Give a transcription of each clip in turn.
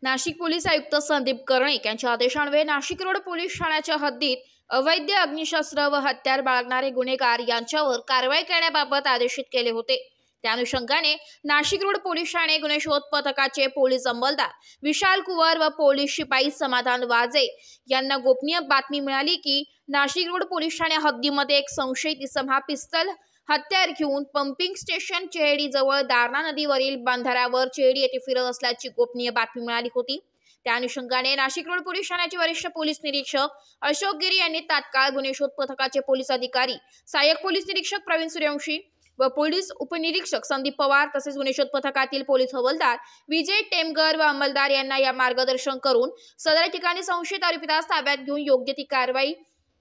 Nashik police आयुक्त संदीप कर्णिक यांच्या आदेशान्वये नाशिक रोड पोलीस ठाण्याच्या हद्दीत अवैध अग्निशस्त्र व हत्यार बाळगणारे गुन्हेगार यांच्यावर कारवाई करण्याबाबत आदेशित केले होते। त्या अनुषंगाने नाशिक रोड पोलीस ठाणे गुन्हे शोध पथकाचे पोलीस अंमलदार विशाल कुवर व पोलीस शिपाई समाधान वाजे यांना गोपनीय बातमी मिळाली की नाशिक रोड पोलीस ठाणे हद्दीमध्ये एक संशयित इसम हा पिस्तल हत्यार घेऊन पंपिंग स्टेशन चेहडी जवळ दारणा नदीवरील बंधाऱ्यावर चेहडी येथे फिरत असल्याची गोपनीय बातमी मिळाली होती। त्या अनुषंगाने नाशिक रोड पोलीस ठाण्याचे वरिष्ठ पोलीस निरीक्षक अशोक गिरी यांनी तात्काळ गुन्हे शोध पथकाचे पोलीस अधिकारी सहाय्यक पोलीस निरीक्षक प्रवीण सूर्यवंशी व पोलीस उपनिरीक्षक संदीप पवार तसेच गुन्हे शोध पथकातील पोलीस हवालदार विजय टेमगर व अंमलदार यांना या मार्गदर्शन करून सदर ठिकाणी संशयित आरोपीस ताब्यात घेऊन योग्य ती कारवाई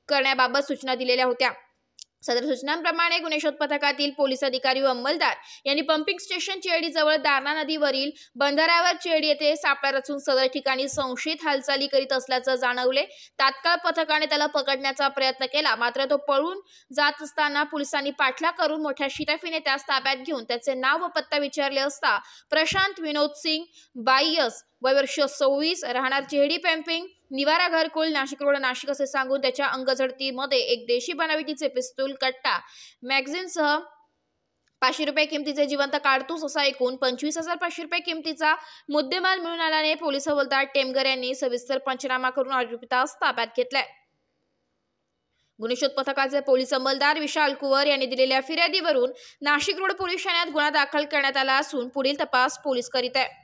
करण्याबाबत सूचना दिलेल्या होत्या। सदर सूचनांप्रमाणे गुन्हे शोध पथकातील पोलीस अधिकारी व अंमलदार यांनी पंपिंग स्टेशन चेहडी जवळ दारणा नदीवरील बंधाऱ्यावर चेहडी येथे सापळा रचून सदर ठिकाणी संशयित हालचाली करीत असल्याचं जाणवले। तात्काळ पथकाने त्याला पकडण्याचा प्रयत्न केला, मात्र तो पळून जात असताना पोलिसांनी पाठलाग करून मोठ्या शिटाफीने त्यास ताब्यात घेऊन त्याचे नाव व पत्ता विचारले असता प्रशांत विनोद सिंग बायस वय वर्ष 26 राहणार चेहडी पंपिंग निवारा घरकुल नाशिक रोड नाशिक असे सांगून त्याच्या अंगझडतीमध्ये एक देशी बनावटीचे पिस्तूल कट्टा मॅगझिनसह 500 रुपये किमतीचे जिवंत काडतूस असा एकूण 25,500 रुपये किमतीचा मुद्देमाल मिळून आल्याने पोलीस हवालदार टेमगर यांनी सविस्तर पंचनामा करून आरोपीस ताब्यात घेतलाय। गुन्हे शोध पथकाचे पोलीस अंमलदार विशाल कुवर यांनी दिलेल्या फिर्यादीवरून नाशिक रोड पोलीस ठाण्यात गुन्हा दाखल करण्यात आला असून पुढील तपास पोलीस करीत आहे।